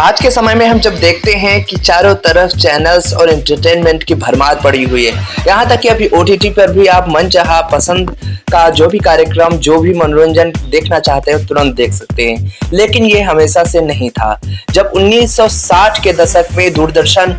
आज के समय में हम जब देखते हैं कि चारों तरफ चैनल्स और एंटरटेनमेंट की भरमार पड़ी हुई है, यहाँ तक कि अभी ओटीटी पर भी आप मनचाहा पसंद का जो भी कार्यक्रम, जो भी मनोरंजन देखना चाहते हो तुरंत देख सकते हैं। लेकिन ये हमेशा से नहीं था। जब 1960 के दशक में दूरदर्शन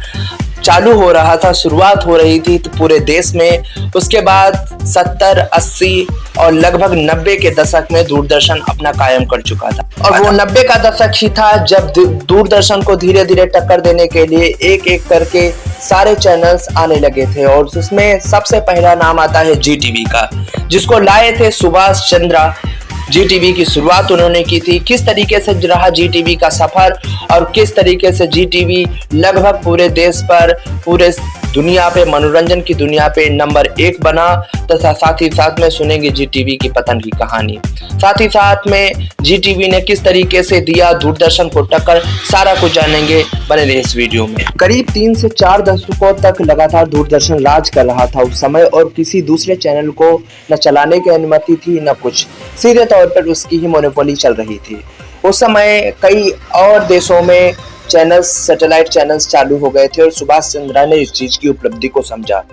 चालू हो रहा था, शुरुआत हो रही थी तो पूरे देश में, उसके बाद 70, 80 और लगभग 90 के दशक में दूरदर्शन अपना कायम कर चुका था। और वो 90 का दशक ही था जब दूरदर्शन को धीरे धीरे टक्कर देने के लिए एक एक करके सारे चैनल्स आने लगे थे। और उसमें सबसे पहला नाम आता है जी टीवी का, जिसको लाए थे सुभाष चंद्रा। जी टीवी की शुरुआत उन्होंने की थी। किस तरीके से रहा जी टीवी का सफर और किस तरीके से जी टीवी लगभग पूरे देश पर, पूरे दुनिया पे, मनोरंजन की दुनिया पे नंबर 1 बना, तथा साथ ही साथ में सुनेंगे जी टीवी की पतन की कहानी। साथ ही साथ में जी टीवी ने किस तरीके से दिया दूरदर्शन को टक्कर, सारा कुछ जानेंगे, बने रहे इस वीडियो में। करीब 3 से 4 दशकों तक लगातार दूरदर्शन राज कर रहा था उस समय, और किसी दूसरे चैनल को न चलाने की अनुमति थी न कुछ, सीधे तौर पर उसकी ही मोनोपोली चल रही थी। उस समय कई और देशों में चैनल्स, सैटेलाइट चैनल्स चालू हो गए थे और सुभाष चंद्रा ने इस चीज की उपलब्धि को समझा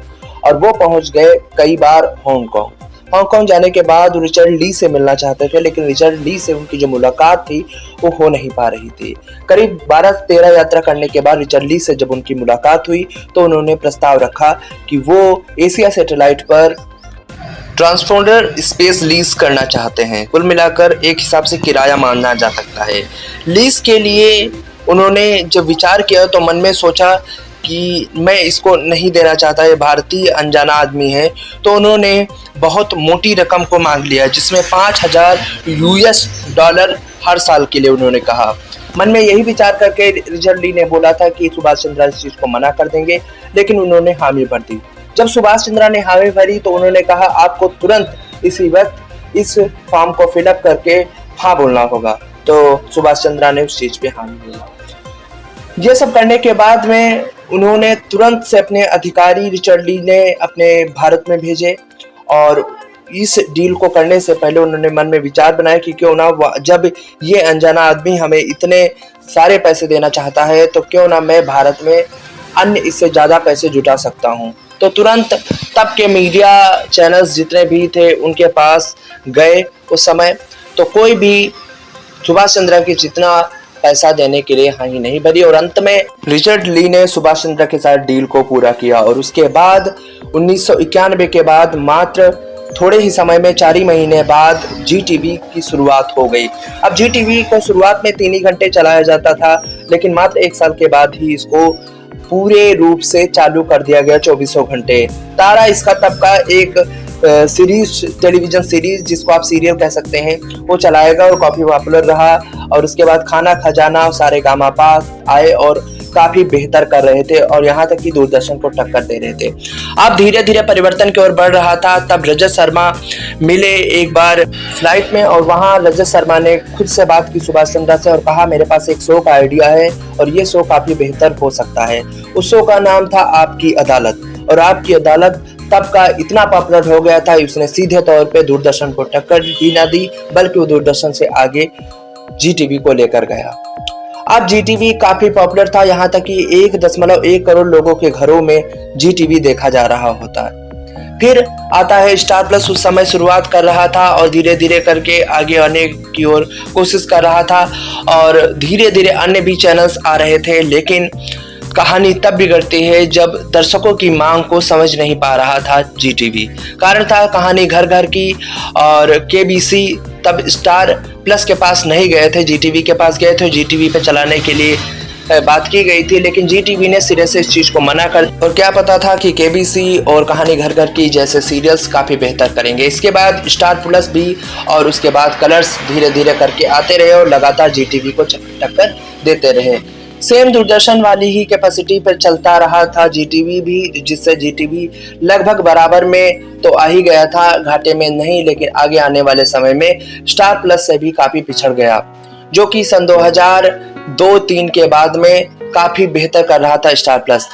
और वो पहुंच गए कई बार हांगकांग जाने के बाद रिचर्ड ली से मिलना चाहते थे, लेकिन रिचर्ड ली से उनकी जो मुलाकात थी वो हो नहीं पा रही थी। करीब 12-13 यात्रा करने के बाद रिचर्ड ली से जब उनकी मुलाकात हुई तो उन्होंने प्रस्ताव रखा कि वो एशिया सैटेलाइट पर ट्रांसपोंडर स्पेस लीज करना चाहते हैं। कुल मिलाकर एक हिसाब से किराया माना जा सकता है। लीज के लिए उन्होंने जब विचार किया तो मन में सोचा कि मैं इसको नहीं देना चाहता, ये भारतीय अनजाना आदमी है। तो उन्होंने बहुत मोटी रकम को मांग लिया, जिसमें $5000 हर साल के लिए उन्होंने कहा। मन में यही विचार करके रिचर्ड ली ने बोला था कि सुभाष चंद्रा इस चीज को मना कर देंगे, लेकिन उन्होंने हामी भर दी। जब सुभाष चंद्रा ने हामी भरी तो उन्होंने कहा आपको तुरंत इसी वक्त इस फॉर्म को फिलअप करके हाँ बोलना होगा। तो सुभाष चंद्रा ने उस चीज पे हामी बोला। ये सब करने के बाद में उन्होंने तुरंत से अपने अधिकारी रिचर्ड ली ने अपने भारत में भेजे, और इस डील को करने से पहले उन्होंने मन में विचार बनाया कि क्यों ना, जब ये अनजाना आदमी हमें इतने सारे पैसे देना चाहता है तो क्यों ना मैं भारत में अन्य इससे ज़्यादा पैसे जुटा सकता हूँ। तो तुरंत तब के मीडिया चैनल्स जितने भी थे उनके पास गए उस समय, तो कोई भी सुभाष चंद्रा की जितना पैसा देने के लिए हाँ ही नहीं भरी, और अंत में रिचर्ड ली ने सुभाष चंद्रा के साथ डील को पूरा किया। और उसके बाद 1991 के बाद मात्र थोड़े ही समय में 4 ही महीने बाद जी टीवी की शुरुआत हो गई। अब जी टीवी को शुरुआत में 3 ही घंटे चलाया जाता था, लेकिन मात्र 1 साल के बाद ही इसको पूरे रूप से चालू कर दिया गया 24 घंटे। तारा इसका तब का एक सीरीज, टेलीविजन सीरीज जिसको आप सीरियल कह सकते हैं, वो चलाएगा और काफी पॉपुलर रहा। और उसके बाद खाना खजाना, सारेगामापा आए और काफी बेहतर कर रहे थे, और यहाँ तक कि दूरदर्शन को टक्कर दे रहे थे। अब धीरे धीरे परिवर्तन की ओर बढ़ रहा था। तब रजत शर्मा मिले एक बार फ्लाइट में, और वहाँ रजत शर्मा ने खुद से बात की सुभाष चंद्रा से और कहा मेरे पास एक शो का आइडिया है और ये शो काफी बेहतर हो सकता है। उस शो का नाम था आपकी अदालत, और आपकी अदालत तब का इतना पॉपुलर हो गया था, उसने सीधे तौर पे दूरदर्शन को टक्कर ही ना दी, बल्कि वो दूरदर्शन से आगे जी टीवी को लेकर गया। अब जी टीवी काफी पॉपुलर था, यहाँ तक कि 1.1 करोड़ लोगों के घरों में जी टीवी देखा जा रहा होता है। फिर आता है स्टार प्लस, उस समय शुरुआत कर रहा था और धीरे धीरे करके आगे आने की ओर कोशिश कर रहा था, और धीरे धीरे अन्य भी चैनल्स आ रहे थे। लेकिन कहानी तब बिगड़ती है जब दर्शकों की मांग को समझ नहीं पा रहा था जी टीवी। कारण था कहानी घर घर की, और केबीसी तब स्टार प्लस के पास नहीं गए थे, जी टीवी के पास गए थे। जी टीवी पे चलाने के लिए बात की गई थी, लेकिन जी टीवी ने सिरे से इस चीज को मना कर, और क्या पता था कि केबीसी और कहानी घर घर की जैसे सीरियल्स काफी बेहतर करेंगे। इसके बाद स्टार प्लस भी और उसके बाद कलर्स धीरे धीरे करके आते रहे और लगातार जी टीवी को टक्कर देते रहे। सेम दूरदर्शन वाली ही कैपेसिटी पर चलता रहा था जी टीवी भी, जिससे जी टीवी लगभग बराबर में तो आ ही गया था, घाटे में नहीं, लेकिन आगे आने वाले समय में स्टार प्लस से भी काफी पिछड़ गया, जो कि सन 2002-3 के बाद में काफी बेहतर कर रहा था स्टार प्लस।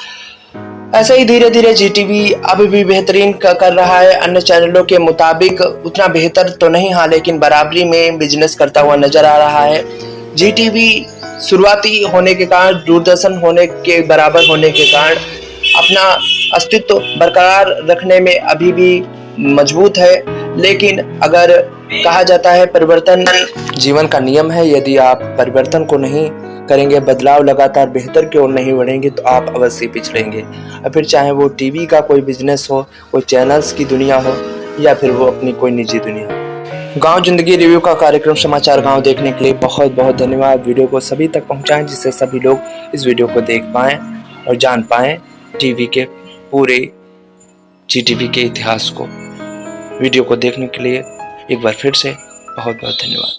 ऐसे ही धीरे धीरे जी टीवी अब भी बेहतरीन कर रहा है, अन्य चैनलों के मुताबिक उतना बेहतर तो नहीं, हाँ, लेकिन बराबरी में बिजनेस करता हुआ नजर आ रहा है। जी टीवी शुरुआती होने के कारण, दूरदर्शन होने के बराबर होने के कारण अपना अस्तित्व बरकरार रखने में अभी भी मजबूत है। लेकिन अगर कहा जाता है परिवर्तन जीवन का नियम है, यदि आप परिवर्तन को नहीं करेंगे, बदलाव लगातार बेहतर की ओर नहीं बढ़ेंगे तो आप अवश्य पिछड़ेंगे। और फिर चाहे वो टीवी का कोई बिजनेस हो, कोई चैनल्स की दुनिया हो, या फिर वो अपनी कोई निजी दुनिया हो। गांव जिंदगी रिव्यू का कार्यक्रम समाचार गांव देखने के लिए बहुत बहुत धन्यवाद। वीडियो को सभी तक पहुंचाएं जिससे सभी लोग इस वीडियो को देख पाएं और जान पाएं टीवी के पूरे जीटीवी के इतिहास को। वीडियो को देखने के लिए एक बार फिर से बहुत बहुत धन्यवाद।